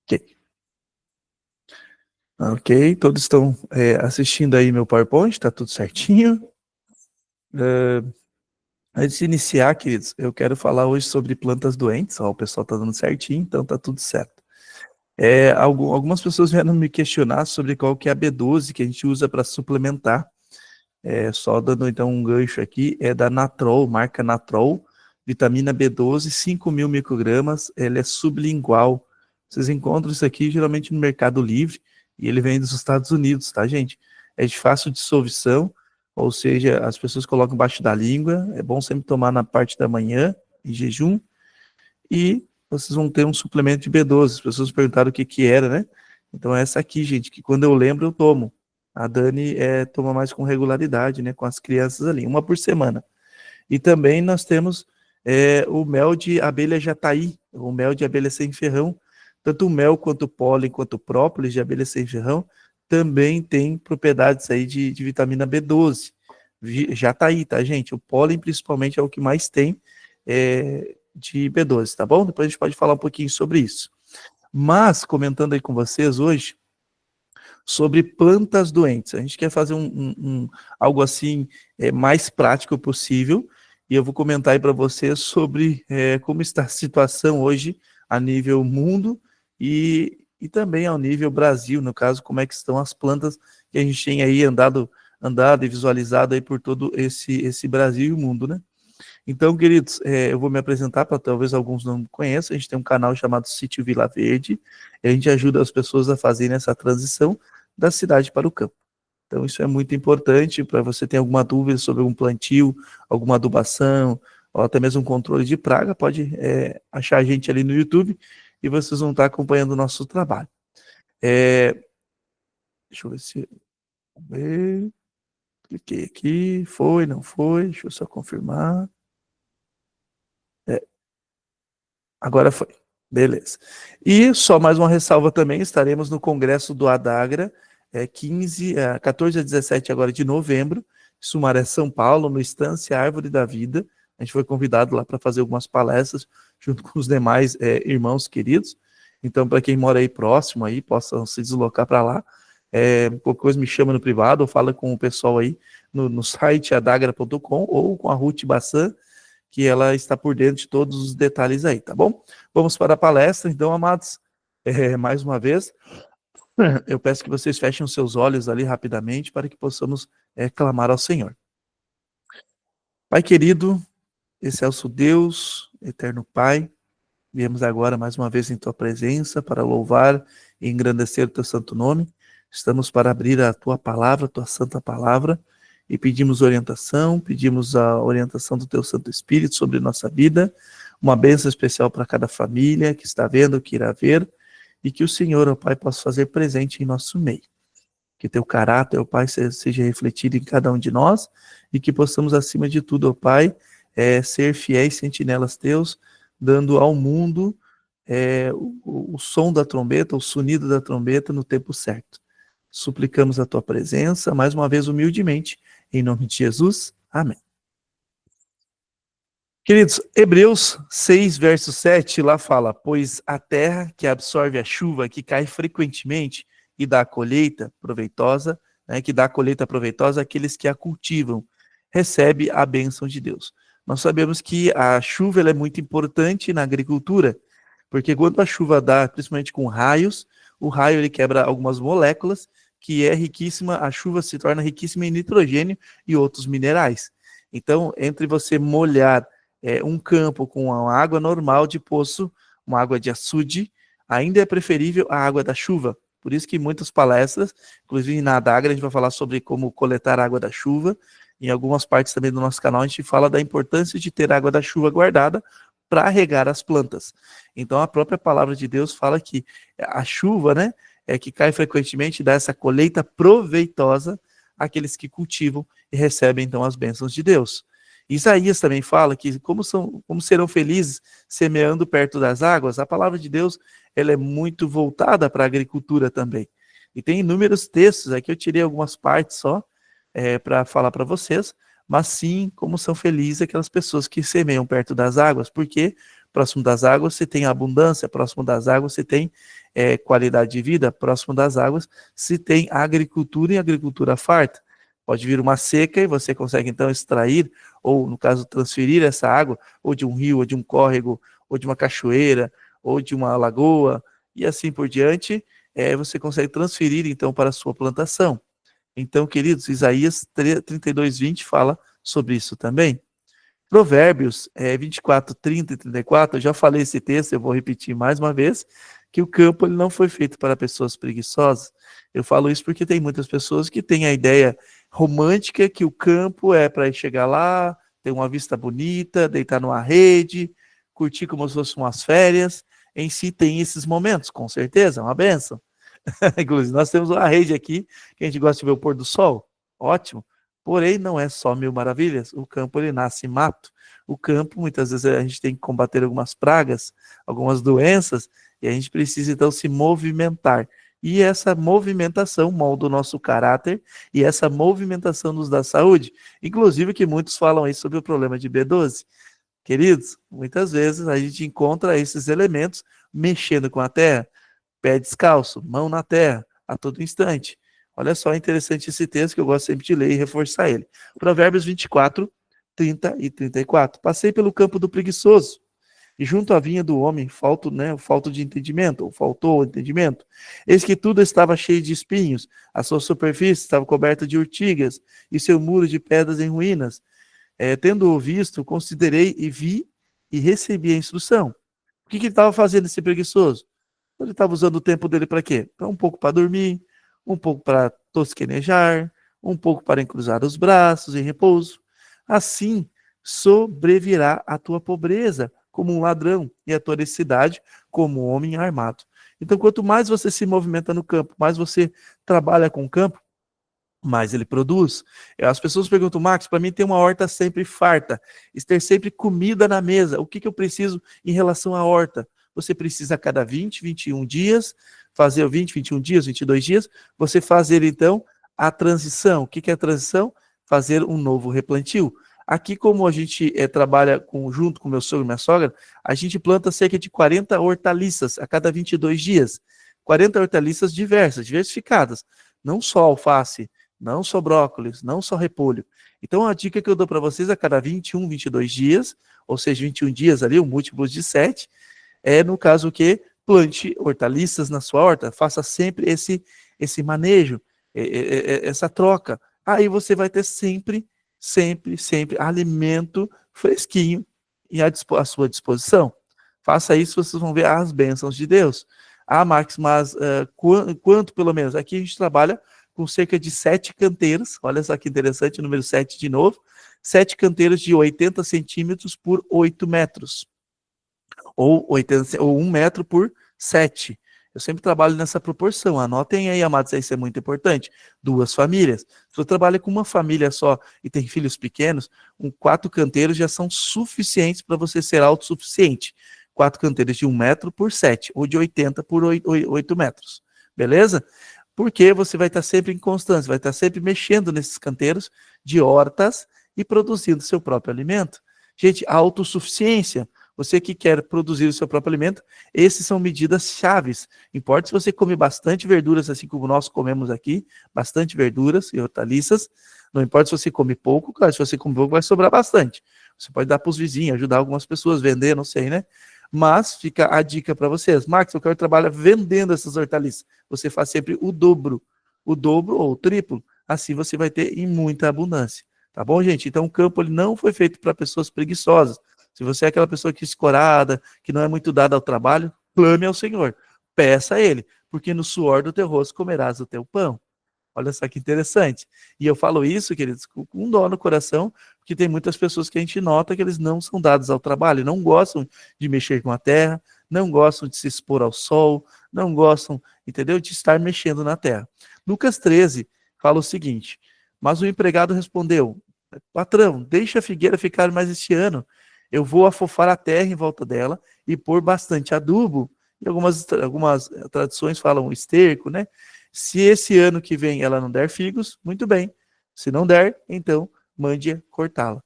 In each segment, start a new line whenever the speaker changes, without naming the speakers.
Ok, ok, todos estão assistindo aí meu PowerPoint, tá tudo certinho. Antes de iniciar, queridos, eu quero falar hoje sobre plantas doentes. Ó, o pessoal tá dando certinho, então tá tudo certo. Algumas pessoas vieram me questionar sobre qual que é a B12 que a gente usa para suplementar. Só dando então um gancho aqui, é da Natrol, marca Natrol, vitamina B12, 5.000 microgramas, ela é sublingual. Vocês encontram isso aqui geralmente no Mercado Livre e ele vem dos Estados Unidos, tá, gente? É de fácil dissolução, ou seja, as pessoas colocam embaixo da língua, é bom sempre tomar na parte da manhã, em jejum, e vocês vão ter um suplemento de B12. As pessoas perguntaram o que que era, né? Então é essa aqui, gente, que quando eu lembro eu tomo. A Dani toma mais com regularidade, né? Com as crianças ali, uma por semana. E também nós temos o mel de abelha jataí, o mel de abelha sem ferrão. Tanto o mel quanto o pólen, quanto o própolis de abelha sem ferrão também tem propriedades aí de vitamina B12. Jataí, tá, gente? O pólen principalmente é o que mais tem de B12, tá bom? Depois a gente pode falar um pouquinho sobre isso. Mas, comentando aí com vocês hoje, sobre plantas doentes. A gente quer fazer algo assim mais prático possível, e eu vou comentar aí para vocês sobre como está a situação hoje a nível mundo e também ao nível Brasil, no caso, como é que estão as plantas que a gente tem aí andado e visualizado aí por todo esse Brasil e o mundo, né? Então, queridos, eu vou me apresentar para talvez alguns não me conheçam. A gente tem um canal chamado Sítio Vila Verde, e a gente ajuda as pessoas a fazerem essa transição da cidade para o campo. Então, isso é muito importante para você ter alguma dúvida sobre um plantio, alguma adubação, ou até mesmo um controle de praga, pode achar a gente ali no YouTube e vocês vão estar acompanhando o nosso trabalho. Deixa eu ver se... Vamos ver. Cliquei aqui, foi, não foi, deixa eu só confirmar. Agora foi. Beleza. E só mais uma ressalva também, estaremos no Congresso do Adagra, 14 a 17 agora de novembro, Sumaré, São Paulo, no Estância Árvore da Vida. A gente foi convidado lá para fazer algumas palestras junto com os demais irmãos queridos. Então, para quem mora aí próximo, aí, possa se deslocar para lá. Qualquer coisa me chama no privado ou fala com o pessoal aí no site adagra.com ou com a Ruth Bassan, que ela está por dentro de todos os detalhes aí, tá bom? Vamos para a palestra, então, amados, mais uma vez, eu peço que vocês fechem os seus olhos ali rapidamente para que possamos clamar ao Senhor. Pai querido, excelso Deus, eterno Pai, viemos agora mais uma vez em Tua presença para louvar e engrandecer o Teu santo nome. Estamos para abrir a Tua palavra, a Tua santa palavra, e pedimos orientação, pedimos a orientação do Teu Santo Espírito sobre nossa vida, uma bênção especial para cada família que está vendo, que irá ver, e que o Senhor, ó Pai, possa fazer presente em nosso meio. Que Teu caráter, ó Pai, seja refletido em cada um de nós, e que possamos, acima de tudo, ó Pai, ser fiéis sentinelas Teus, dando ao mundo o som da trombeta, o sonido da trombeta no tempo certo. Suplicamos a Tua presença, mais uma vez humildemente, em nome de Jesus. Amém. Queridos, Hebreus 6, verso 7, lá fala: pois a terra que absorve a chuva, que cai frequentemente e dá a colheita proveitosa, né, que dá a colheita proveitosa àqueles que a cultivam, recebe a bênção de Deus. Nós sabemos que a chuva ela é muito importante na agricultura, porque quando a chuva dá, principalmente com raios, o raio ele quebra algumas moléculas, que é riquíssima, a chuva se torna riquíssima em nitrogênio e outros minerais. Então, entre você molhar um campo com uma água normal de poço, uma água de açude, ainda é preferível a água da chuva. Por isso que muitas palestras, inclusive na Adagra, a gente vai falar sobre como coletar água da chuva. Em algumas partes também do nosso canal, a gente fala da importância de ter água da chuva guardada para regar as plantas. Então, a própria palavra de Deus fala que a chuva, né, que cai frequentemente, dá essa colheita proveitosa àqueles que cultivam e recebem, então, as bênçãos de Deus. Isaías também fala que como serão felizes semeando perto das águas. A palavra de Deus, ela é muito voltada para a agricultura também. E tem inúmeros textos, aqui eu tirei algumas partes só, para falar para vocês, mas sim, como são felizes aquelas pessoas que semeiam perto das águas, porque próximo das águas você tem abundância, próximo das águas você tem qualidade de vida, próximo das águas se tem agricultura e agricultura farta. Pode vir uma seca e você consegue então extrair, ou no caso transferir essa água, ou de um rio, ou de um córrego, ou de uma cachoeira, ou de uma lagoa, e assim por diante, você consegue transferir então para a sua plantação. Então, queridos, Isaías 32:20 fala sobre isso também. Provérbios 24, 30 e 34, eu já falei esse texto, eu vou repetir mais uma vez, que o campo ele não foi feito para pessoas preguiçosas. Eu falo isso porque tem muitas pessoas que têm a ideia romântica que o campo é para chegar lá, ter uma vista bonita, deitar numa rede, curtir como se fossem umas férias. Em si tem esses momentos, com certeza, é uma benção. Inclusive, nós temos uma rede aqui que a gente gosta de ver o pôr do sol. Ótimo. Porém, não é só mil maravilhas. O campo, ele nasce mato. O campo, muitas vezes, a gente tem que combater algumas pragas, algumas doenças, e a gente precisa, então, se movimentar. E essa movimentação molda o nosso caráter, e essa movimentação nos dá saúde. Inclusive, que muitos falam aí sobre o problema de B12. Queridos, muitas vezes a gente encontra esses elementos mexendo com a terra, pé descalço, mão na terra, a todo instante. Olha só, interessante esse texto que eu gosto sempre de ler e reforçar ele. Provérbios 24, 30 e 34. Passei pelo campo do preguiçoso, e junto à vinha do homem falto de entendimento, ou faltou o entendimento. Eis que tudo estava cheio de espinhos, a sua superfície estava coberta de urtigas, e seu muro de pedras em ruínas. Tendo-o visto, considerei e vi e recebi a instrução. O que ele estava fazendo, esse preguiçoso? Ele estava usando o tempo dele para quê? Para um pouco para dormir, um pouco para tosquenejar, um pouco para encruzar os braços em repouso. Assim sobrevirá a tua pobreza como um ladrão e a tua necessidade como um homem armado. Então, quanto mais você se movimenta no campo, mais você trabalha com o campo, mais ele produz. As pessoas perguntam, Max, para mim ter uma horta sempre farta, ter sempre comida na mesa, o que eu preciso em relação à horta? Você precisa a cada 20, 21 dias, fazer 20, 21 dias, 22 dias, você fazer então a transição. O que é a transição? Fazer um novo replantio. Aqui, como a gente trabalha junto com meu sogro e minha sogra, a gente planta cerca de 40 hortaliças a cada 22 dias. 40 hortaliças diversas, diversificadas. Não só alface, não só brócolis, não só repolho. Então, a dica que eu dou para vocês a cada 21, 22 dias, ou seja, 21 dias ali, um múltiplo de 7, no caso que plante hortaliças na sua horta, faça sempre esse manejo, essa troca. Aí você vai ter sempre alimento fresquinho e à sua disposição. Faça isso, vocês vão ver as bênçãos de Deus. Ah, Marcos, mas quanto pelo menos? Aqui a gente trabalha com cerca de 7 canteiros, olha só que interessante, o número 7 de novo, 7 canteiros de 80 centímetros por 8 metros, ou 1 metro por 7. Eu sempre trabalho nessa proporção, anotem aí, amados, isso é muito importante. 2 famílias. Se você trabalha com uma família só e tem filhos pequenos, 4 canteiros já são suficientes para você ser autossuficiente. 4 canteiros de 1 metro por 7, ou de 80 por 8 metros. Beleza? Porque você vai estar sempre em constância, vai estar sempre mexendo nesses canteiros de hortas e produzindo seu próprio alimento. Gente, autossuficiência. Você que quer produzir o seu próprio alimento, esses são medidas chaves. Importa se você come bastante verduras, assim como nós comemos aqui, bastante verduras e hortaliças. Não importa se você come pouco, claro, se você come pouco vai sobrar bastante. Você pode dar para os vizinhos, ajudar algumas pessoas, vender, não sei, né? Mas fica a dica para vocês. Max, eu quero trabalhar vendendo essas hortaliças. Você faz sempre o dobro ou o triplo. Assim você vai ter em muita abundância. Tá bom, gente? Então o campo ele não foi feito para pessoas preguiçosas. Se você é aquela pessoa que é escorada, que não é muito dada ao trabalho, clame ao Senhor. Peça a Ele, porque no suor do teu rosto comerás o teu pão. Olha só que interessante. E eu falo isso, queridos, com dó no coração, porque tem muitas pessoas que a gente nota que eles não são dados ao trabalho, não gostam de mexer com a terra, não gostam de se expor ao sol, não gostam, entendeu, de estar mexendo na terra. Lucas 13 fala o seguinte, mas o empregado respondeu, Patrão, deixa a figueira ficar mais este ano. Eu vou afofar a terra em volta dela e pôr bastante adubo. E algumas tradições falam esterco, né? Se esse ano que vem ela não der figos, muito bem. Se não der, então mande cortá-la.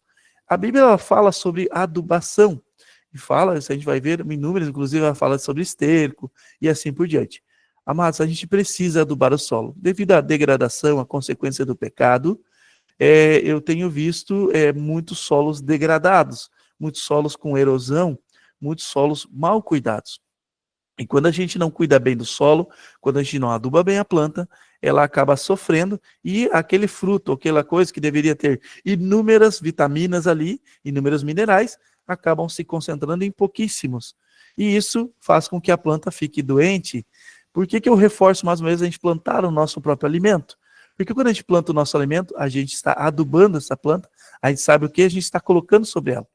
A Bíblia ela fala sobre adubação. E fala, a gente vai ver em números, inclusive ela fala sobre esterco e assim por diante. Amados, a gente precisa adubar o solo. Devido à degradação, à consequência do pecado, eu tenho visto muitos solos degradados, muitos solos com erosão, muitos solos mal cuidados. E quando a gente não cuida bem do solo, quando a gente não aduba bem a planta, ela acaba sofrendo e aquele fruto, aquela coisa que deveria ter inúmeras vitaminas ali, inúmeros minerais, acabam se concentrando em pouquíssimos. E isso faz com que a planta fique doente. Por que eu reforço mais uma vez a gente plantar o nosso próprio alimento? Porque quando a gente planta o nosso alimento, a gente está adubando essa planta, a gente sabe o que a gente está colocando sobre ela.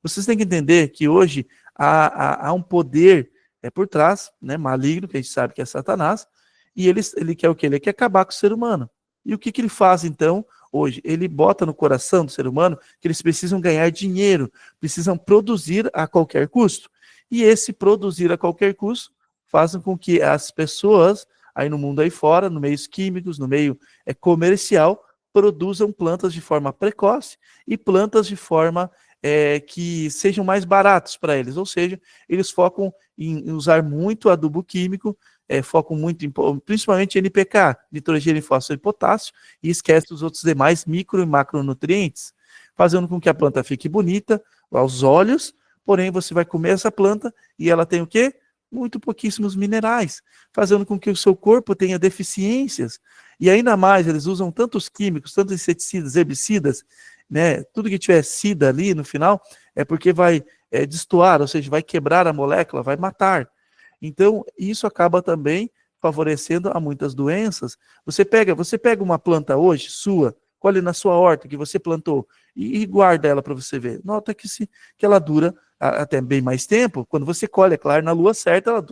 Vocês têm que entender que hoje há um poder por trás, né, maligno, que a gente sabe que é Satanás, e ele quer o quê? Ele quer acabar com o ser humano. E o que ele faz, então, hoje? Ele bota no coração do ser humano que eles precisam ganhar dinheiro, precisam produzir a qualquer custo. E esse produzir a qualquer custo faz com que as pessoas, aí no mundo aí fora, no meio químicos, no meio comercial, produzam plantas de forma precoce e plantas de forma que sejam mais baratos para eles, ou seja, eles focam em usar muito adubo químico, focam muito principalmente NPK, nitrogênio, fósforo e potássio, e esquece os outros demais micro e macronutrientes, fazendo com que a planta fique bonita aos olhos, porém você vai comer essa planta e ela tem o quê? Muito pouquíssimos minerais, fazendo com que o seu corpo tenha deficiências, e ainda mais, eles usam tantos químicos, tantos inseticidas, herbicidas, né, tudo que tiver sida ali no final, é porque vai destoar, ou seja, vai quebrar a molécula, vai matar. Então, isso acaba também favorecendo a muitas doenças. Você pega uma planta hoje, sua, colhe na sua horta que você plantou, e guarda ela para você ver. Nota que ela dura até bem mais tempo. Quando você colhe, é claro, na lua certa, ela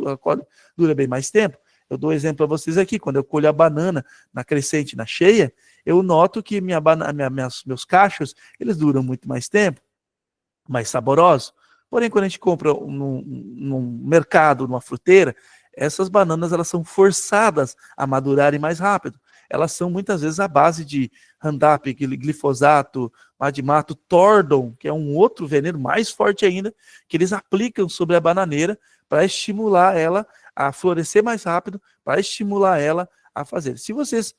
dura bem mais tempo. Eu dou um exemplo para vocês aqui, quando eu colho a banana na crescente, na cheia, eu noto que meus cachos, eles duram muito mais tempo, mais saborosos. Porém, quando a gente compra num mercado, numa fruteira, essas bananas elas são forçadas a madurarem mais rápido. Elas são muitas vezes à base de Roundup, glifosato, Madimato, Tordon, que é um outro veneno mais forte ainda, que eles aplicam sobre a bananeira para estimular ela a florescer mais rápido, para estimular ela a fazer. Se vocês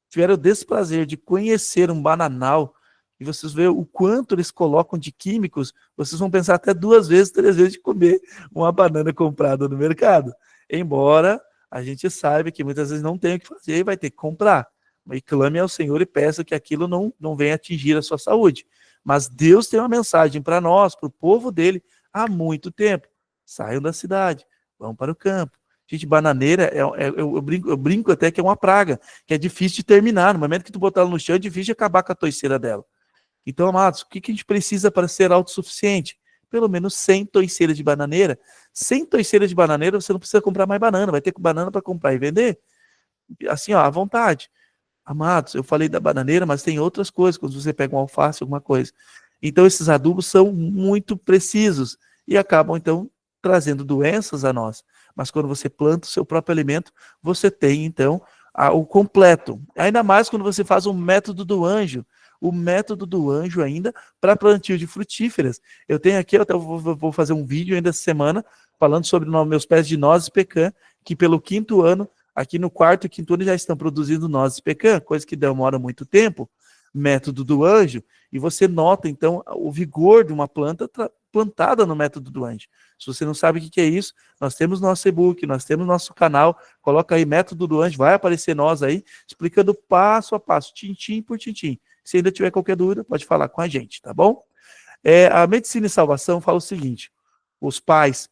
tiveram o desprazer de conhecer um bananal e vocês verem o quanto eles colocam de químicos, vocês vão pensar até 2 vezes, 3 vezes de comer uma banana comprada no mercado. Embora a gente saiba que muitas vezes não tem o que fazer e vai ter que comprar. E clame ao Senhor e peça que aquilo não venha atingir a sua saúde. Mas Deus tem uma mensagem para nós, para o povo dele, há muito tempo. Saiam da cidade, vão para o campo. Gente, bananeira, eu brinco até que é uma praga, que é difícil de terminar. No momento que tu botar ela no chão, é difícil de acabar com a toiceira dela. Então, amados, o que a gente precisa para ser autossuficiente? Pelo menos 100 toiceiras de bananeira. 100 toiceiras de bananeira, você não precisa comprar mais banana, vai ter banana para comprar e vender. Assim, ó, à vontade. Amados, eu falei da bananeira, mas tem outras coisas, quando você pega um alface, alguma coisa. Então, esses adubos são muito precisos e acabam, então, trazendo doenças a nós. Mas quando você planta o seu próprio alimento, você tem, então, o completo. Ainda mais quando você faz o método do anjo. O método do anjo ainda para plantio de frutíferas. Eu tenho aqui, eu até vou fazer um vídeo ainda essa semana, falando sobre meus pés de nozes pecan, que pelo 5º ano, aqui no 4º e 5º ano já estão produzindo nozes pecan, coisa que demora muito tempo, método do anjo, e você nota, então, o vigor de uma planta plantada no método do anjo. Se você não sabe o que é isso, nós temos nosso e-book, nós temos nosso canal, coloca aí método do anjo, vai aparecer nós aí, explicando passo a passo, tintim por tintim. Se ainda tiver qualquer dúvida, pode falar com a gente, tá bom? A Medicina e Salvação fala o seguinte: os pais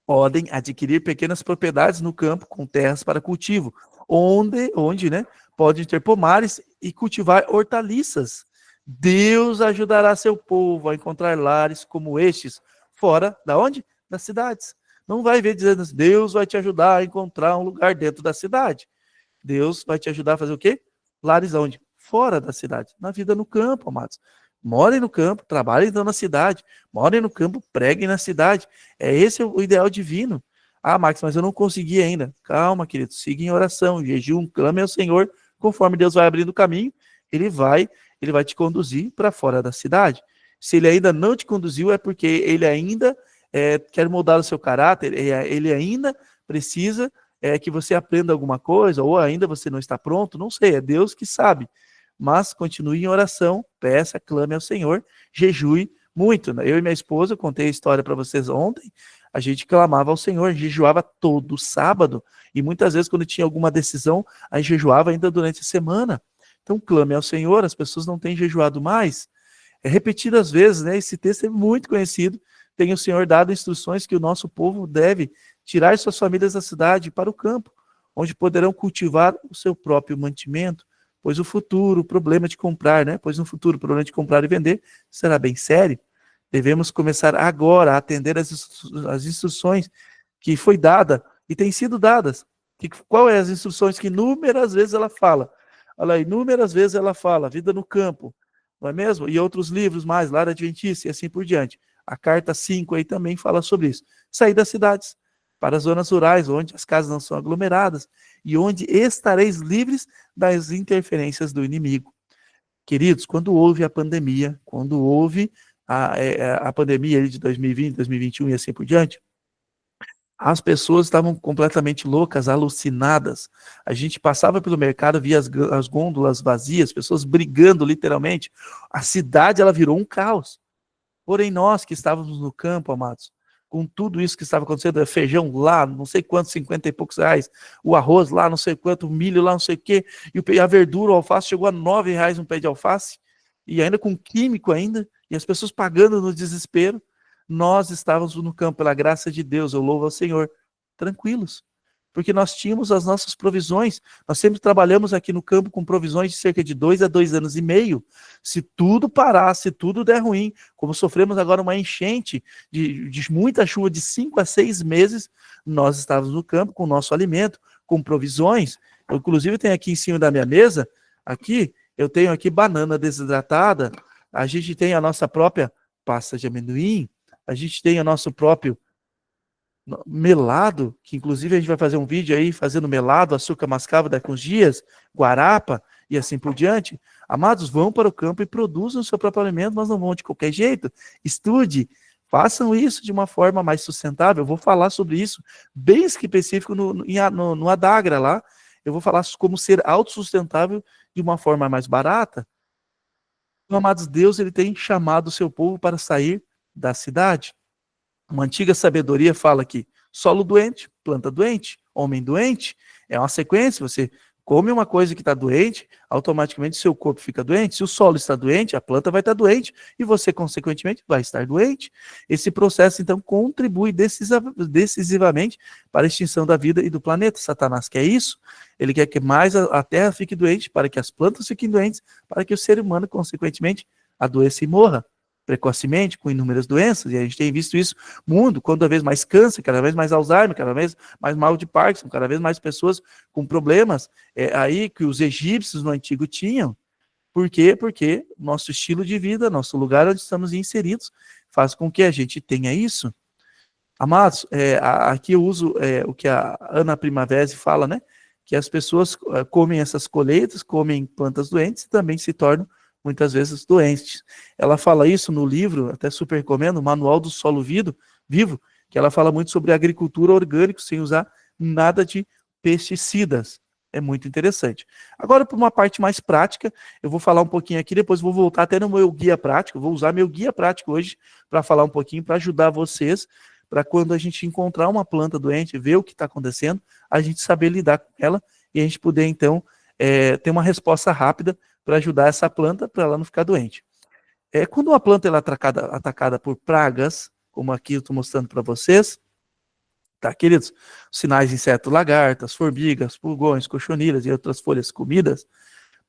podem adquirir pequenas propriedades no campo com terras para cultivo, onde né, podem ter pomares e cultivar hortaliças. Deus ajudará seu povo a encontrar lares como estes, fora da onde? Das cidades. Não vai ver dizendo assim, Deus vai te ajudar a encontrar um lugar dentro da cidade. Deus vai te ajudar a fazer o quê? Lares onde? fora da cidade, na vida no campo, amados. Morem no campo, trabalhem então na cidade, morem no campo, preguem na cidade. Esse o ideal divino. Ah, Max, mas eu não consegui ainda. Calma, querido, siga em oração, em jejum, clame ao Senhor, conforme Deus vai abrindo o caminho, ele vai te conduzir para fora da cidade. Se ele ainda não te conduziu, é porque ele ainda quer moldar o seu caráter, ele ainda precisa que você aprenda alguma coisa, ou ainda você não está pronto, não sei, é Deus que sabe. Mas continue em oração, peça, clame ao Senhor, jejue muito. Eu e minha esposa, contei a história para vocês ontem, a gente clamava ao Senhor, jejuava todo sábado, e muitas vezes quando tinha alguma decisão, a gente jejuava ainda durante a semana. Então clame ao Senhor, as pessoas não têm jejuado mais. Repetidas vezes, né? Esse texto é muito conhecido, tem o Senhor dado instruções que o nosso povo deve tirar suas famílias da cidade para o campo, onde poderão cultivar o seu próprio mantimento, pois o futuro, o problema de comprar, né? Pois no futuro o problema de comprar e vender será bem sério. Devemos começar agora a atender as instruções que foi dada e têm sido dadas. Qual é as instruções que inúmeras vezes ela fala? Olha, inúmeras vezes ela fala, vida no campo, não é mesmo? E outros livros mais, Lar Adventista e assim por diante. A carta 5 aí também fala sobre isso. Sair das cidades para as zonas rurais, onde as casas não são aglomeradas e onde estareis livres das interferências do inimigo. Queridos, quando houve a pandemia, quando houve a pandemia de 2020, 2021 e assim por diante, as pessoas estavam completamente loucas, alucinadas. A gente passava pelo mercado, via as gôndolas vazias, pessoas brigando literalmente. A cidade ela virou um caos. Porém, nós que estávamos no campo, amados, com tudo isso que estava acontecendo, feijão lá, não sei quantos, 50 e poucos reais, o arroz lá, não sei quanto, o milho lá, não sei o quê, e a verdura, o alface, chegou a R$ 9 um pé de alface, e ainda com químico ainda, e as pessoas pagando no desespero. Nós estávamos no campo, pela graça de Deus, eu louvo ao Senhor, tranquilos, porque nós tínhamos as nossas provisões. Nós sempre trabalhamos aqui no campo com provisões de cerca de 2 a 2 anos e meio. Se tudo parar, se tudo der ruim, como sofremos agora uma enchente de muita chuva de 5 a 6 meses, nós estávamos no campo com o nosso alimento, com provisões. Eu, inclusive, tenho aqui em cima da minha mesa, aqui, eu tenho aqui banana desidratada, a gente tem a nossa própria pasta de amendoim, a gente tem o nosso próprio melado, que inclusive a gente vai fazer um vídeo aí fazendo melado, açúcar mascavo daqui uns dias, guarapa e assim por diante. Amados, vão para o campo e produzam o seu próprio alimento, mas não vão de qualquer jeito. Estude, façam isso de uma forma mais sustentável. Eu vou falar sobre isso bem específico no Adagra lá. Eu vou falar como ser autossustentável de uma forma mais barata. Então, amados, Deus ele tem chamado o seu povo para sair da cidade. Uma antiga sabedoria fala que solo doente, planta doente, homem doente, é uma sequência, você come uma coisa que está doente, automaticamente seu corpo fica doente. Se o solo está doente, a planta vai estar doente e você, consequentemente, vai estar doente. Esse processo, então, contribui decisivamente para a extinção da vida e do planeta. Satanás quer isso, ele quer que mais a terra fique doente, para que as plantas fiquem doentes, para que o ser humano, consequentemente, adoeça e morra precocemente, com inúmeras doenças, e a gente tem visto isso no mundo, cada vez mais câncer, cada vez mais Alzheimer, cada vez mais mal de Parkinson, cada vez mais pessoas com problemas aí que os egípcios no antigo tinham. Por quê? Porque nosso estilo de vida, nosso lugar onde estamos inseridos, faz com que a gente tenha isso. Amados, aqui eu uso o que a Ana Primavera fala, né? Que as pessoas comem essas colheitas, comem plantas doentes e também se tornam muitas vezes doentes. Ela fala isso no livro, até super recomendo, Manual do Solo Vivo, que ela fala muito sobre agricultura orgânica, sem usar nada de pesticidas. É muito interessante. Agora, por uma parte mais prática, eu vou falar um pouquinho aqui, depois vou voltar até no meu guia prático, vou usar meu guia prático hoje para falar um pouquinho, para ajudar vocês, para quando a gente encontrar uma planta doente, ver o que está acontecendo, a gente saber lidar com ela e a gente poder, então, ter uma resposta rápida para ajudar essa planta, para ela não ficar doente. Quando uma planta ela é atacada por pragas, como aqui eu estou mostrando para vocês, tá, queridos? Sinais de inseto, lagartas, formigas, pulgões, cochonilhas e outras folhas comidas,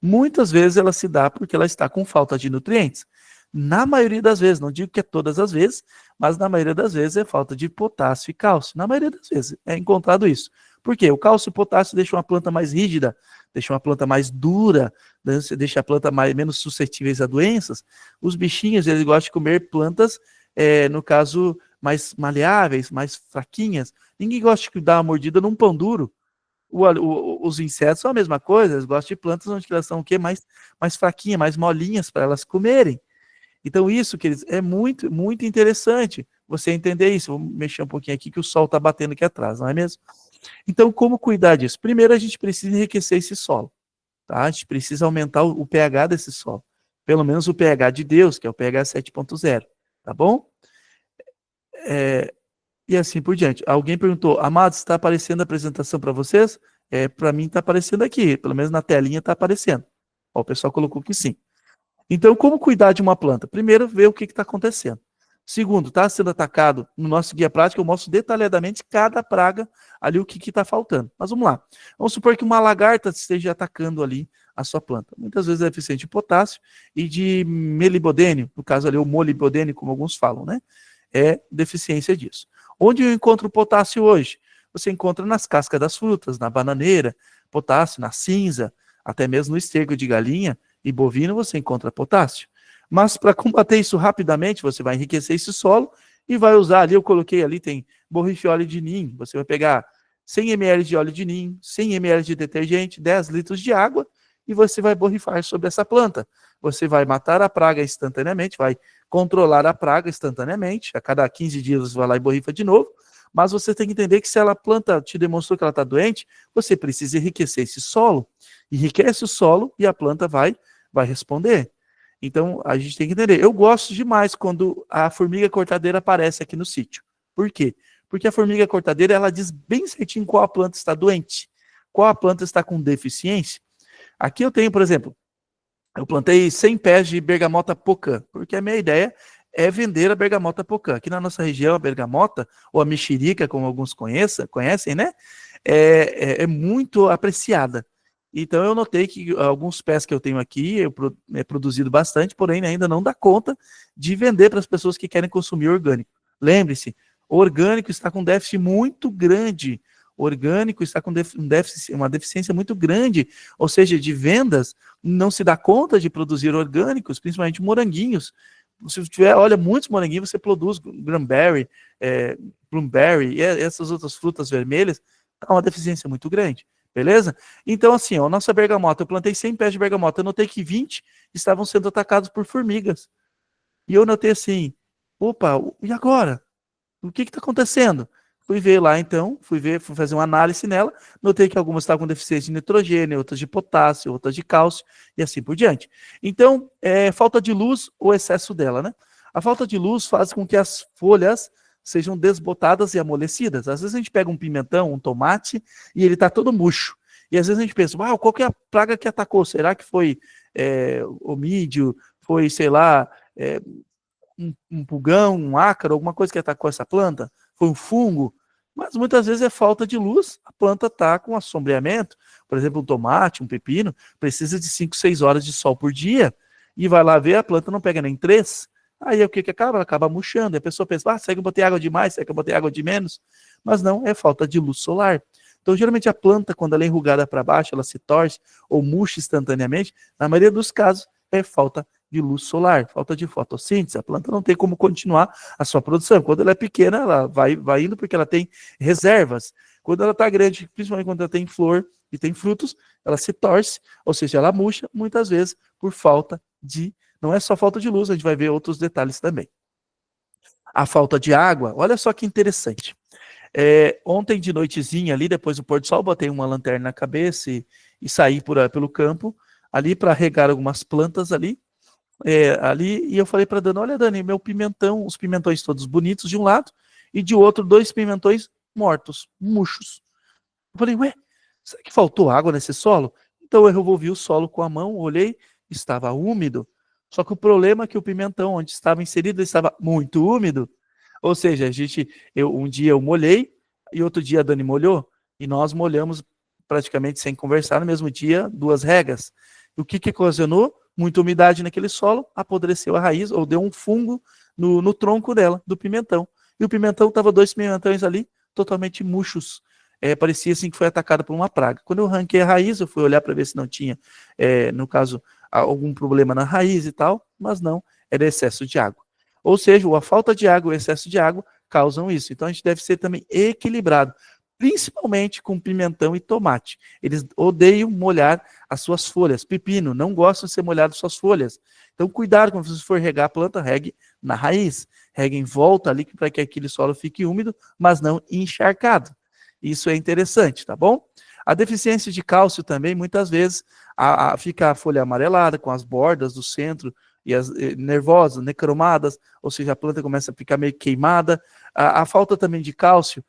muitas vezes ela se dá porque ela está com falta de nutrientes. Na maioria das vezes, não digo que é todas as vezes, mas na maioria das vezes é falta de potássio e cálcio. Na maioria das vezes é encontrado isso. Por quê? O cálcio e o potássio deixam a planta mais rígida, deixa uma planta mais dura, deixa a planta menos suscetíveis a doenças. Os bichinhos, eles gostam de comer plantas, no caso, mais maleáveis, mais fraquinhas. Ninguém gosta de dar uma mordida num pão duro. Os insetos são a mesma coisa, eles gostam de plantas onde elas são o quê? Mais fraquinhas, mais molinhas para elas comerem. Então, isso, queridos, é muito, muito interessante você entender isso. Vou mexer um pouquinho aqui que o sol está batendo aqui atrás, não é mesmo? Então, como cuidar disso? Primeiro, a gente precisa enriquecer esse solo, tá? A gente precisa aumentar o pH desse solo. Pelo menos o pH de Deus, que é o pH 7.0, tá bom? E assim por diante. Alguém perguntou, amados, está aparecendo a apresentação para vocês? Para mim está aparecendo aqui, pelo menos na telinha está aparecendo. Ó, o pessoal colocou que sim. Então, como cuidar de uma planta? Primeiro, ver o que está acontecendo. Segundo, está sendo atacado, no nosso guia prático eu mostro detalhadamente cada praga, ali o que está faltando. Mas vamos lá. Vamos supor que uma lagarta esteja atacando ali a sua planta. Muitas vezes é deficiente de potássio e de melibodênio, no caso ali o molibodênio, como alguns falam, né? É deficiência disso. Onde eu encontro potássio hoje? Você encontra nas cascas das frutas, na bananeira, potássio, na cinza, até mesmo no esterco de galinha e bovino você encontra potássio. Mas para combater isso rapidamente, você vai enriquecer esse solo e vai usar ali, eu coloquei ali, tem borrifiole de NIM, você vai pegar 100 ml de óleo de NIM, 100 ml de detergente, 10 litros de água e você vai borrifar sobre essa planta. Você vai matar a praga instantaneamente, vai controlar a praga instantaneamente, a cada 15 dias você vai lá e borrifa de novo, mas você tem que entender que se a planta te demonstrou que ela está doente, você precisa enriquecer esse solo. Enriquece o solo e a planta vai responder. Então, a gente tem que entender. Eu gosto demais quando a formiga cortadeira aparece aqui no sítio. Por quê? Porque a formiga cortadeira, ela diz bem certinho qual a planta está doente, qual a planta está com deficiência. Aqui eu tenho, por exemplo, eu plantei 100 pés de bergamota pocã, porque a minha ideia é vender a bergamota pocã. Aqui na nossa região, a bergamota, ou a mexerica, como alguns conhecem, né? É muito apreciada. Então eu notei que alguns pés que eu tenho aqui, é produzido bastante, porém ainda não dá conta de vender para as pessoas que querem consumir orgânico. Lembre-se, o orgânico está com déficit muito grande. O orgânico está com uma deficiência muito grande, ou seja, de vendas, não se dá conta de produzir orgânicos, principalmente moranguinhos. Se tiver, olha, muitos moranguinhos, você produz cranberry, blueberry e essas outras frutas vermelhas, há uma deficiência muito grande. Beleza? Então, assim, a nossa bergamota, eu plantei 100 pés de bergamota, eu notei que 20 estavam sendo atacados por formigas. E eu notei assim, opa, e agora? O que está acontecendo? Fui ver lá então, fui fazer uma análise nela, notei que algumas estavam com deficiência de nitrogênio, outras de potássio, outras de cálcio, e assim por diante. Então, falta de luz ou excesso dela, né? A falta de luz faz com que as folhas sejam desbotadas e amolecidas. Às vezes a gente pega um pimentão, um tomate, e ele está todo murcho. E às vezes a gente pensa, qual que é a praga que atacou? Será que foi omídio? Foi, sei lá, um pulgão, um ácaro, alguma coisa que atacou essa planta? Foi um fungo? Mas muitas vezes é falta de luz, a planta está com assombreamento. Por exemplo, um tomate, um pepino, precisa de 5, 6 horas de sol por dia, e vai lá ver, a planta não pega nem 3. Aí o que acaba? Ela acaba murchando. E a pessoa pensa, será que eu botei água demais? Será que eu botei água de menos? Mas não, é falta de luz solar. Então, geralmente a planta, quando ela é enrugada para baixo, ela se torce ou murcha instantaneamente. Na maioria dos casos, é falta de luz solar, falta de fotossíntese. A planta não tem como continuar a sua produção. Quando ela é pequena, ela vai indo porque ela tem reservas. Quando ela está grande, principalmente quando ela tem flor e tem frutos, ela se torce, ou seja, ela murcha, muitas vezes por falta de... Não é só falta de luz, a gente vai ver outros detalhes também. A falta de água, olha só que interessante. Ontem de noitezinha ali, depois do pôr do sol, botei uma lanterna na cabeça e saí pelo campo, ali para regar algumas plantas ali, e eu falei para Dani, olha Dani, meu pimentão, os pimentões todos bonitos de um lado, e de outro 2 pimentões mortos, murchos. Eu falei, ué, será que faltou água nesse solo? Então eu revolvi o solo com a mão, olhei, estava úmido. Só que o problema é que o pimentão onde estava inserido estava muito úmido. Ou seja, um dia eu molhei e outro dia a Dani molhou. E nós molhamos praticamente sem conversar no mesmo dia 2 regas. E o que ocasionou? Muita umidade naquele solo, apodreceu a raiz ou deu um fungo no tronco dela, do pimentão. E o pimentão estava 2 pimentões ali totalmente murchos. parecia assim que foi atacada por uma praga. Quando eu arranquei a raiz, eu fui olhar para ver se não tinha, no caso, algum problema na raiz e tal, mas não, era excesso de água. Ou seja, a falta de água e o excesso de água causam isso. Então a gente deve ser também equilibrado, principalmente com pimentão e tomate. Eles odeiam molhar as suas folhas. Pepino, não gostam de ser molhado suas folhas. Então cuidado quando você for regar a planta, regue na raiz, regue em volta ali para que aquele solo fique úmido, mas não encharcado. Isso é interessante, tá bom? A deficiência de cálcio também, muitas vezes, fica a folha amarelada, com as bordas do centro e as nervosas, necromadas, ou seja, a planta começa a ficar meio queimada. A falta também de cálcio,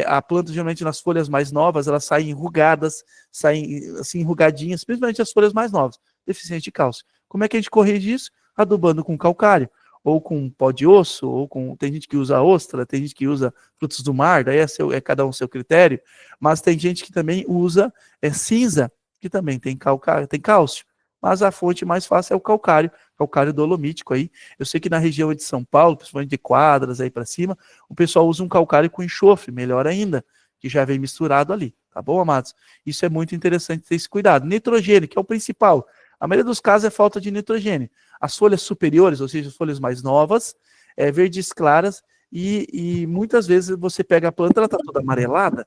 a planta, geralmente nas folhas mais novas, elas saem enrugadas, saem assim enrugadinhas, principalmente as folhas mais novas, deficiente de cálcio. Como é que a gente corrige isso? Adubando com calcário, ou com pó de osso, ou com... Tem gente que usa ostra, tem gente que usa frutos do mar, daí é cada um seu critério, mas tem gente que também usa cinza, que também tem cálcio. Mas a fonte mais fácil é o calcário dolomítico aí. Eu sei que na região de São Paulo, principalmente de Quadras aí para cima, o pessoal usa um calcário com enxofre, melhor ainda, que já vem misturado ali, tá bom, amados? Isso é muito interessante ter esse cuidado. Nitrogênio, que é o principal. A maioria dos casos é falta de nitrogênio. As folhas superiores, ou seja, as folhas mais novas, verdes claras, e muitas vezes você pega a planta, ela está toda amarelada,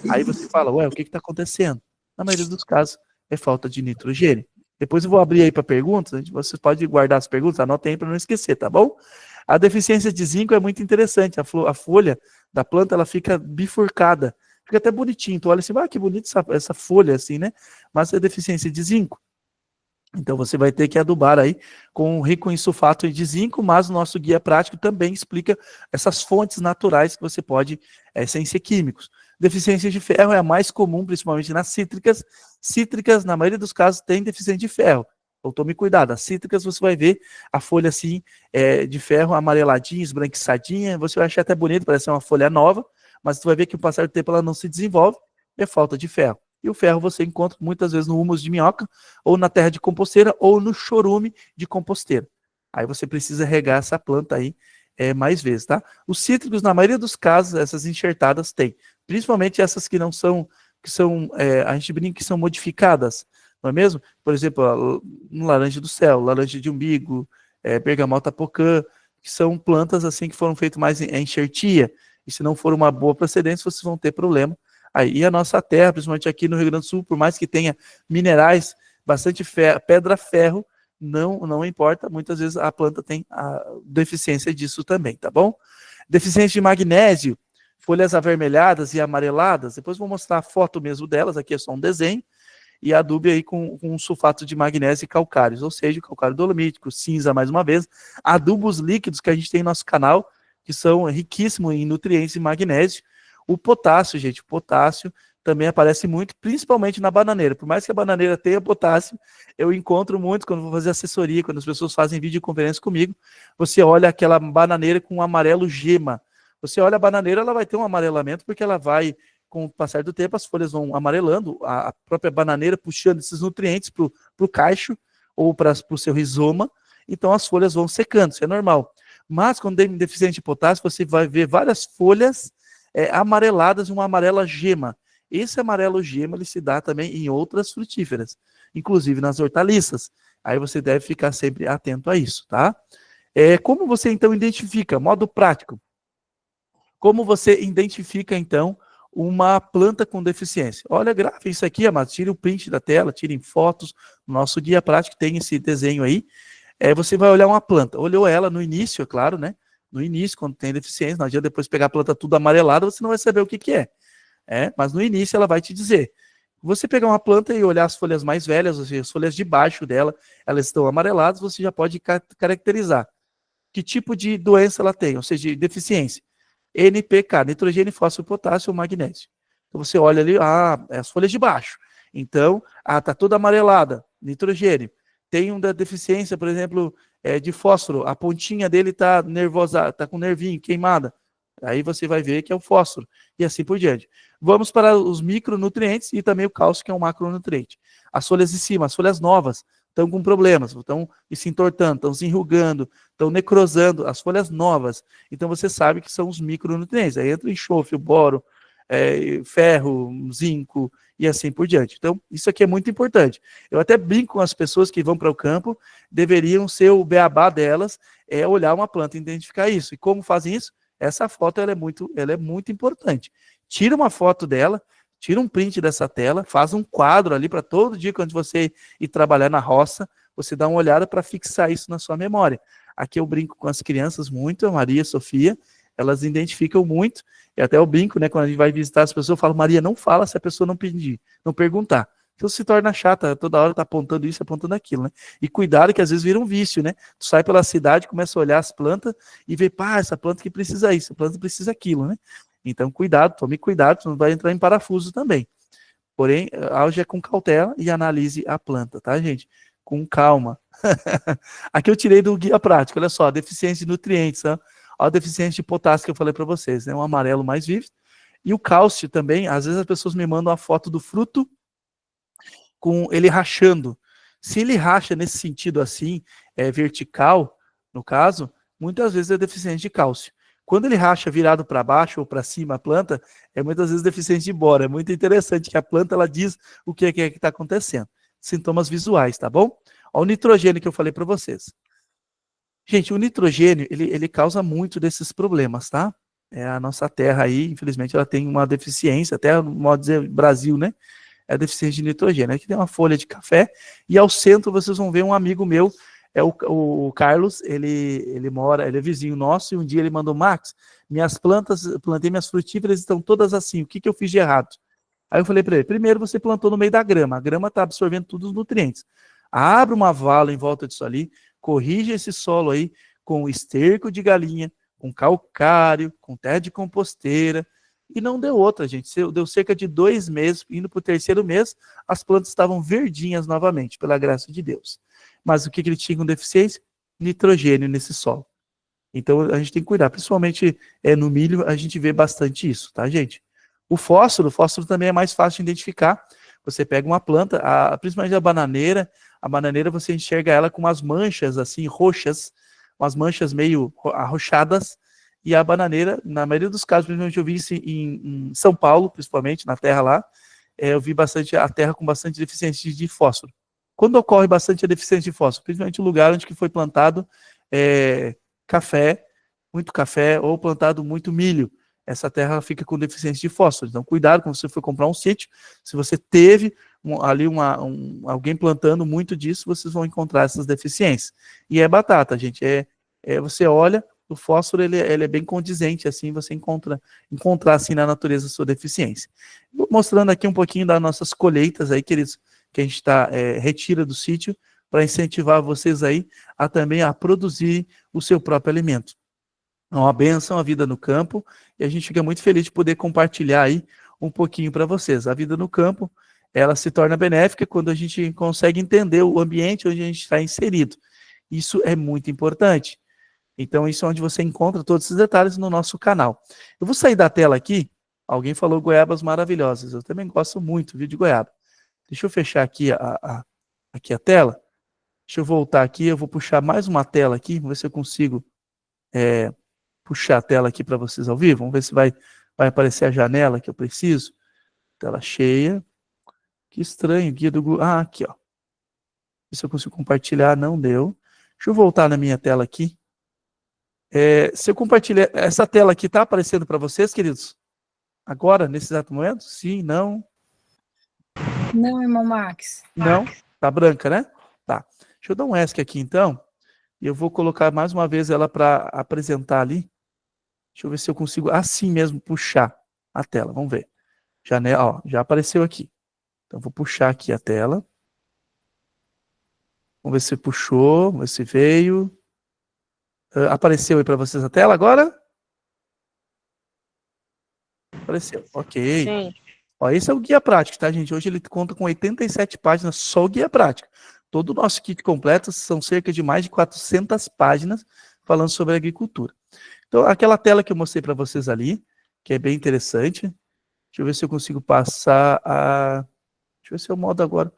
aí você fala, ué, o que está acontecendo? Na maioria dos casos é falta de nitrogênio. Depois eu vou abrir aí para perguntas, você pode guardar as perguntas, anotem aí para não esquecer, tá bom? A deficiência de zinco é muito interessante, a folha da planta, ela fica bifurcada, fica até bonitinho, tu olha assim, que bonita essa folha assim, né? Mas é deficiência de zinco. Então você vai ter que adubar aí rico em sulfato de zinco, mas o nosso guia prático também explica essas fontes naturais que você pode, sem ser químicos. Deficiência de ferro é a mais comum, principalmente nas cítricas. Cítricas, na maioria dos casos, tem deficiência de ferro. Então tome cuidado, as cítricas você vai ver a folha assim, de ferro amareladinha, esbranquiçadinha, você vai achar até bonito, parece uma folha nova, mas você vai ver que com o passar do tempo ela não se desenvolve, é falta de ferro. E o ferro você encontra muitas vezes no humus de minhoca, ou na terra de composteira, ou no chorume de composteira. Aí você precisa regar essa planta aí mais vezes, tá? Os cítricos, na maioria dos casos, essas enxertadas tem. Principalmente essas que não são, a gente brinca que são modificadas, não é mesmo? Por exemplo, no laranja do céu, laranja de umbigo, bergamota pocã, que são plantas assim que foram feitas mais em enxertia, e se não for uma boa procedência, vocês vão ter problema. Aí a nossa terra, principalmente aqui no Rio Grande do Sul, por mais que tenha minerais, bastante pedra, ferro, não importa, muitas vezes a planta tem a deficiência disso também, tá bom? Deficiência de magnésio, folhas avermelhadas e amareladas, depois vou mostrar a foto mesmo delas, aqui é só um desenho, e adube aí com sulfato de magnésio e calcários, ou seja, calcário dolomítico, cinza mais uma vez, adubos líquidos que a gente tem no nosso canal, que são riquíssimos em nutrientes e magnésio. O potássio, gente, o potássio também aparece muito, principalmente na bananeira. Por mais que a bananeira tenha potássio, eu encontro muito quando vou fazer assessoria, quando as pessoas fazem videoconferência comigo, você olha aquela bananeira com um amarelo gema. Você olha a bananeira, ela vai ter um amarelamento, porque ela vai, com o passar do tempo, as folhas vão amarelando, a própria bananeira puxando esses nutrientes para o cacho, ou para o seu rizoma, então as folhas vão secando, isso é normal. Mas quando tem deficiente de potássio, você vai ver várias folhas amareladas, uma amarela gema. Esse amarelo gema ele se dá também em outras frutíferas, inclusive nas hortaliças. Aí você deve ficar sempre atento a isso, tá? Como você então identifica? Modo prático. Como você identifica então uma planta com deficiência? Olha, grave isso aqui, amados. Tire o print da tela, tirem fotos. No nosso guia prático tem esse desenho aí. Você vai olhar uma planta. Olhou ela no início, é claro, né? No início, quando tem deficiência, não adianta depois pegar a planta tudo amarelada, você não vai saber o que é. Mas no início ela vai te dizer. Você pegar uma planta e olhar as folhas mais velhas, ou seja, as folhas de baixo dela, elas estão amareladas, você já pode caracterizar que tipo de doença ela tem, ou seja, de deficiência. NPK, nitrogênio, fósforo, potássio ou magnésio. Então você olha ali, as folhas de baixo. Então, tá toda amarelada, nitrogênio. Tem uma deficiência, por exemplo, de fósforo, a pontinha dele está nervosa, está com nervinho, queimada. Aí você vai ver que é o fósforo, e assim por diante. Vamos para os micronutrientes e também o cálcio, que é um macronutriente. As folhas de cima, as folhas novas, estão com problemas, estão se entortando, estão se enrugando, estão necrosando, as folhas novas. Então você sabe que são os micronutrientes. Aí entra o enxofre, o boro, ferro, zinco e assim por diante. Então, isso aqui é muito importante. Eu até brinco com as pessoas que vão para o campo, deveriam ser o beabá delas, olhar uma planta e identificar isso. E como fazem isso? Essa foto ela é muito importante. Tira uma foto dela, tira um print dessa tela, faz um quadro ali para todo dia, quando você ir trabalhar na roça, você dá uma olhada para fixar isso na sua memória. Aqui eu brinco com as crianças muito, a Maria e a Sofia, elas identificam muito, e até eu brinco, né, quando a gente vai visitar as pessoas, eu falo, Maria, não fala se a pessoa não pedir, não perguntar. Então se torna chata, toda hora tá apontando isso, apontando aquilo, né? E cuidado que às vezes vira um vício, né? Tu sai pela cidade, começa a olhar as plantas e vê, pá, essa planta que precisa isso, essa planta precisa aquilo, né? Então cuidado, tome cuidado, tu não vai entrar em parafuso também. Porém, age com cautela e analise a planta, tá, gente? Com calma. Aqui eu tirei do guia prático, olha só, deficiência de nutrientes, tá? A deficiência de potássio que eu falei para vocês, né? Um amarelo mais vívido. E o cálcio também, às vezes as pessoas me mandam a foto do fruto com ele rachando. Se ele racha nesse sentido assim, vertical, no caso, muitas vezes é deficiente de cálcio. Quando ele racha virado para baixo ou para cima a planta, é muitas vezes deficiente de bora. É muito interessante que a planta ela diz o que é que está acontecendo. Sintomas visuais, tá bom? Olha o nitrogênio que eu falei para vocês. Gente, o nitrogênio, ele causa muito desses problemas, tá? A nossa terra aí, infelizmente, ela tem uma deficiência, até, modo de dizer, Brasil, né? É deficiência de nitrogênio. Aqui tem uma folha de café, e ao centro vocês vão ver um amigo meu, o Carlos, ele mora, ele é vizinho nosso, e um dia ele mandou, Max, minhas plantas, plantei minhas frutíferas, estão todas assim, o que eu fiz de errado? Aí eu falei para ele, primeiro você plantou no meio da grama, a grama está absorvendo todos os nutrientes. Abre uma vala em volta disso ali, corrige esse solo aí com esterco de galinha, com calcário, com terra de composteira, e não deu outra, gente. Deu cerca de 2 meses, indo para o terceiro mês, as plantas estavam verdinhas novamente, pela graça de Deus. Mas o que ele tinha com deficiência? Nitrogênio nesse solo. Então a gente tem que cuidar, principalmente no milho, a gente vê bastante isso, tá, gente? O fósforo também é mais fácil de identificar. Você pega uma planta, principalmente a bananeira você enxerga ela com umas manchas assim, roxas, umas manchas meio arroxadas, e a bananeira, na maioria dos casos, principalmente eu vi isso em São Paulo, principalmente, na terra lá, eu vi bastante a terra com bastante deficiência de fósforo. Quando ocorre bastante a deficiência de fósforo? Principalmente o lugar onde que foi plantado café, muito café, ou plantado muito milho. Essa terra fica com deficiência de fósforo. Então, cuidado quando você for comprar um sítio. Se você teve ali alguém plantando muito disso, vocês vão encontrar essas deficiências. E é batata, gente. Você olha, o fósforo ele é bem condizente, assim você encontrar assim na natureza a sua deficiência. Vou mostrando aqui um pouquinho das nossas colheitas aí, queridos, que a gente retira do sítio, para incentivar vocês aí também a produzir o seu próprio alimento. É uma bênção a vida no campo, e a gente fica muito feliz de poder compartilhar aí um pouquinho para vocês. A vida no campo, ela se torna benéfica quando a gente consegue entender o ambiente onde a gente está inserido. Isso é muito importante. Então, isso é onde você encontra todos esses detalhes no nosso canal. Eu vou sair da tela aqui. Alguém falou goiabas maravilhosas. Eu também gosto muito, viu, de goiaba. Deixa eu fechar aqui aqui a tela. Deixa eu voltar aqui. Eu vou puxar mais uma tela aqui. Vamos ver se eu consigo puxar a tela aqui para vocês ao vivo. Vamos ver se vai aparecer a janela que eu preciso. Tela cheia. Que estranho, guia do Google. Aqui, ó. Se eu consigo compartilhar, não deu. Deixa eu voltar na minha tela aqui. Se eu compartilhar, essa tela aqui está aparecendo para vocês, queridos? Agora, nesse exato momento? Sim, não?
Não, irmão Max.
Não? Tá branca, né? Tá. Deixa eu dar um ESC aqui, então. E eu vou colocar mais uma vez ela para apresentar ali. Deixa eu ver se eu consigo assim mesmo puxar a tela. Vamos ver. Janela, ó, já apareceu aqui. Então, vou puxar aqui a tela. Vamos ver se puxou, vamos ver se veio. Apareceu aí para vocês a tela agora? Apareceu, ok.
Sim.
Ó, esse é o guia prático, tá, gente? Hoje ele conta com 87 páginas, só o guia prático. Todo o nosso kit completo são cerca de mais de 400 páginas falando sobre agricultura. Então, aquela tela que eu mostrei para vocês ali, que é bem interessante. Deixa eu ver se eu consigo passar a... Deixa eu ver se eu modo agora.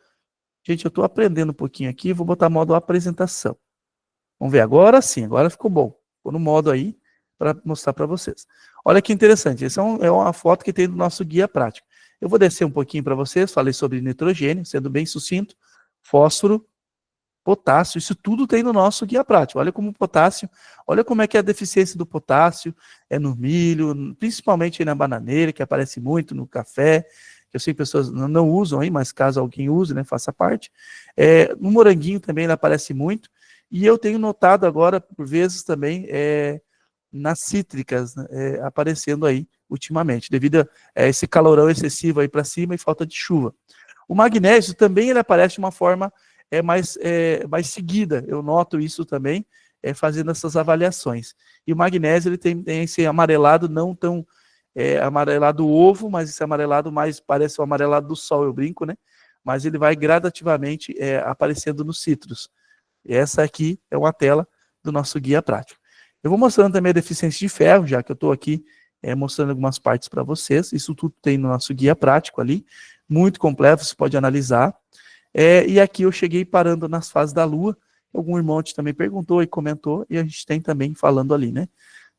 Gente, eu estou aprendendo um pouquinho aqui, vou botar modo apresentação. Vamos ver, agora sim, agora ficou bom. Ficou no modo aí, para mostrar para vocês. Olha que interessante, essa é uma foto que tem do nosso guia prático. Eu vou descer um pouquinho para vocês, falei sobre nitrogênio, sendo bem sucinto, fósforo, potássio, isso tudo tem no nosso guia prático. Olha como o potássio, olha como é que é a deficiência do potássio é no milho, principalmente aí na bananeira, que aparece muito no café, que eu sei que pessoas não usam aí, mas caso alguém use, né, faça parte. No moranguinho também ele aparece muito, e eu tenho notado agora, por vezes também, nas cítricas, né, aparecendo aí ultimamente, devido a esse calorão excessivo aí para cima e falta de chuva. O magnésio também ele aparece de uma forma mais seguida, eu noto isso também, fazendo essas avaliações. E o magnésio ele tem esse amarelado, não tão amarelado ovo, mas esse amarelado mais parece o amarelado do sol, eu brinco, né? Mas ele vai gradativamente aparecendo nos citros. E essa aqui é uma tela do nosso guia prático. Eu vou mostrando também a deficiência de ferro, já que eu estou aqui mostrando algumas partes para vocês. Isso tudo tem no nosso guia prático ali, muito completo, você pode analisar. E aqui eu cheguei parando nas fases da Lua, algum irmão também perguntou e comentou, e a gente tem também falando ali, né?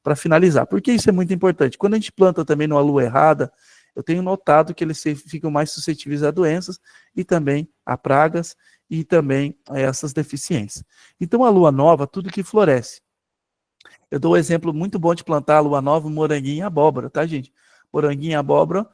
Para finalizar. Por que isso é muito importante? Quando a gente planta também numa Lua errada, eu tenho notado que eles ficam mais suscetíveis a doenças e também a pragas e também a essas deficiências. Então a Lua nova, tudo que floresce. Eu dou um exemplo muito bom de plantar a Lua nova, moranguinho e abóbora, tá, gente? Moranguinho e abóbora,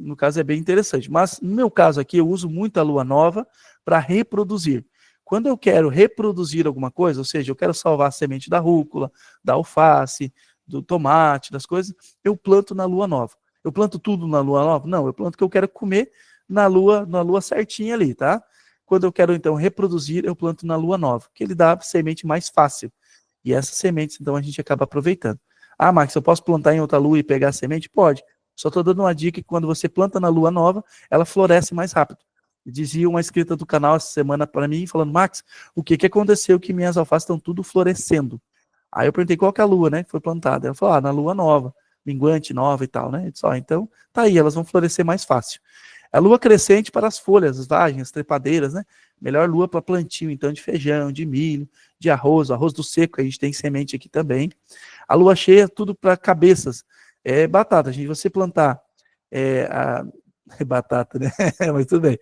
no caso é bem interessante. Mas no meu caso aqui, eu uso muito a Lua nova para reproduzir. Quando eu quero reproduzir alguma coisa, ou seja, eu quero salvar a semente da rúcula, da alface, do tomate, das coisas, eu planto na Lua nova. Eu planto tudo na Lua nova? Não, eu planto o que eu quero comer na lua certinha ali, tá? Quando eu quero, então, reproduzir, eu planto na Lua nova, que ele dá semente mais fácil. E essas sementes, então, a gente acaba aproveitando. Ah, Max, eu posso plantar em outra lua e pegar a semente? Pode. Só estou dando uma dica que quando você planta na Lua nova, ela floresce mais rápido. Dizia uma inscrita do canal essa semana para mim, falando, Max, o que aconteceu que minhas alfaces estão tudo florescendo? Aí eu perguntei qual que é a lua, né, que foi plantada. Ela falou, na Lua nova, minguante nova e tal, né? Eu disse, então tá aí, elas vão florescer mais fácil. A lua crescente para as folhas, as vagens, as trepadeiras, né? Melhor lua para plantio, então, de feijão, de milho, de arroz do seco, a gente tem semente aqui também. A lua cheia, tudo para cabeças. Batata, gente, você plantar batata, né? Mas tudo bem.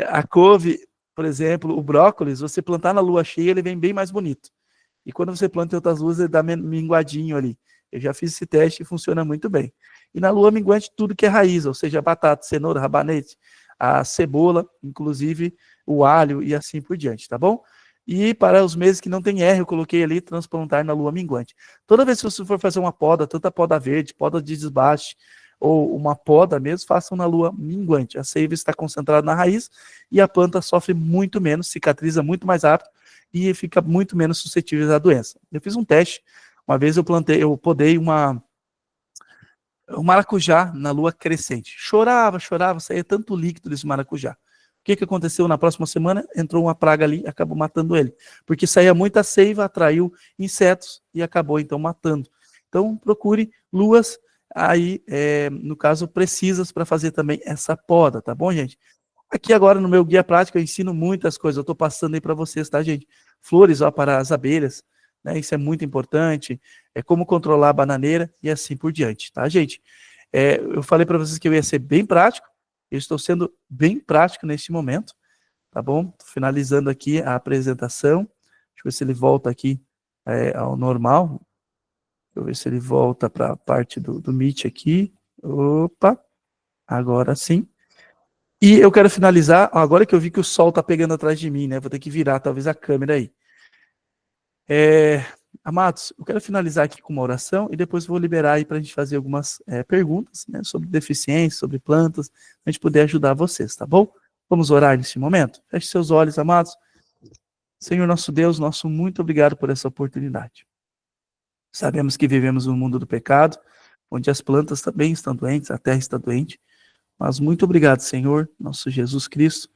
A couve, por exemplo, o brócolis, você plantar na lua cheia, ele vem bem mais bonito. E quando você planta em outras luas, ele dá minguadinho ali. Eu já fiz esse teste e funciona muito bem. E na lua minguante, tudo que é raiz, ou seja, batata, cenoura, rabanete, a cebola, inclusive o alho e assim por diante, tá bom? E para os meses que não tem R, eu coloquei ali transplantar na lua minguante. Toda vez que você for fazer uma poda, tanto a poda verde, poda de desbaste, ou uma poda mesmo, façam na lua minguante. A seiva está concentrada na raiz e a planta sofre muito menos, cicatriza muito mais rápido e fica muito menos suscetível à doença. Eu fiz um teste, uma vez eu podei um maracujá na lua crescente. Chorava, saía tanto líquido desse maracujá. O que aconteceu na próxima semana? Entrou uma praga ali e acabou matando ele. Porque saía muita seiva, atraiu insetos e acabou então matando. Então procure luas aí, no caso, precisas para fazer também essa poda, tá bom, gente? Aqui agora no meu guia prático eu ensino muitas coisas, eu estou passando aí para vocês, tá, gente? Flores, para as abelhas, né? Isso é muito importante, como controlar a bananeira e assim por diante, tá, gente? Eu falei para vocês que eu ia ser bem prático, eu estou sendo bem prático neste momento, tá bom? Tô finalizando aqui a apresentação, deixa eu ver se ele volta aqui ao normal, deixa eu ver se ele volta para a parte do Meet aqui, opa, agora sim. E eu quero finalizar, agora que eu vi que o sol está pegando atrás de mim, né? Vou ter que virar talvez a câmera aí. Amados, eu quero finalizar aqui com uma oração e depois vou liberar aí para a gente fazer algumas perguntas, né, sobre deficiência, sobre plantas, para a gente poder ajudar vocês, tá bom? Vamos orar neste momento? Feche seus olhos, amados. Senhor nosso Deus, nosso muito obrigado por essa oportunidade. Sabemos que vivemos no mundo do pecado, onde as plantas também estão doentes, a terra está doente, mas muito obrigado, Senhor, nosso Jesus Cristo,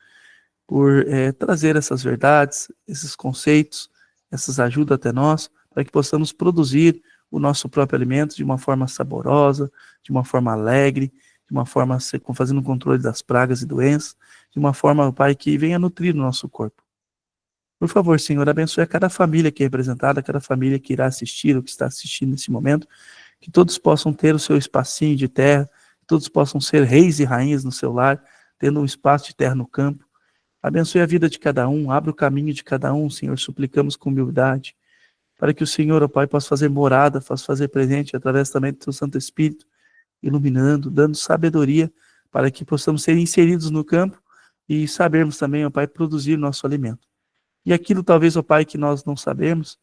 por trazer essas verdades, esses conceitos, essas ajudas até nós, para que possamos produzir o nosso próprio alimento de uma forma saborosa, de uma forma alegre, de uma forma fazendo o controle das pragas e doenças, de uma forma, Pai, que venha nutrir o nosso corpo. Por favor, Senhor, abençoe a cada família aqui representada, cada família que irá assistir ou que está assistindo nesse momento, que todos possam ter o seu espacinho de terra, que todos possam ser reis e rainhas no seu lar, tendo um espaço de terra no campo. Abençoe a vida de cada um, abra o caminho de cada um, Senhor, suplicamos com humildade, para que o Senhor, ó Pai, possa fazer morada, possa fazer presente através também do Teu Santo Espírito, iluminando, dando sabedoria, para que possamos ser inseridos no campo e sabermos também, ó Pai, produzir nosso alimento. E aquilo talvez, ó Pai, que nós não sabemos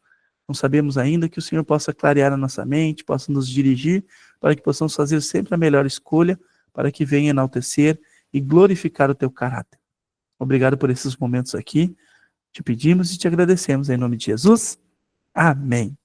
ainda, que o Senhor possa clarear a nossa mente, possa nos dirigir, para que possamos fazer sempre a melhor escolha, para que venha enaltecer e glorificar o Teu caráter. Obrigado por esses momentos aqui, te pedimos e te agradecemos em nome de Jesus. Amém.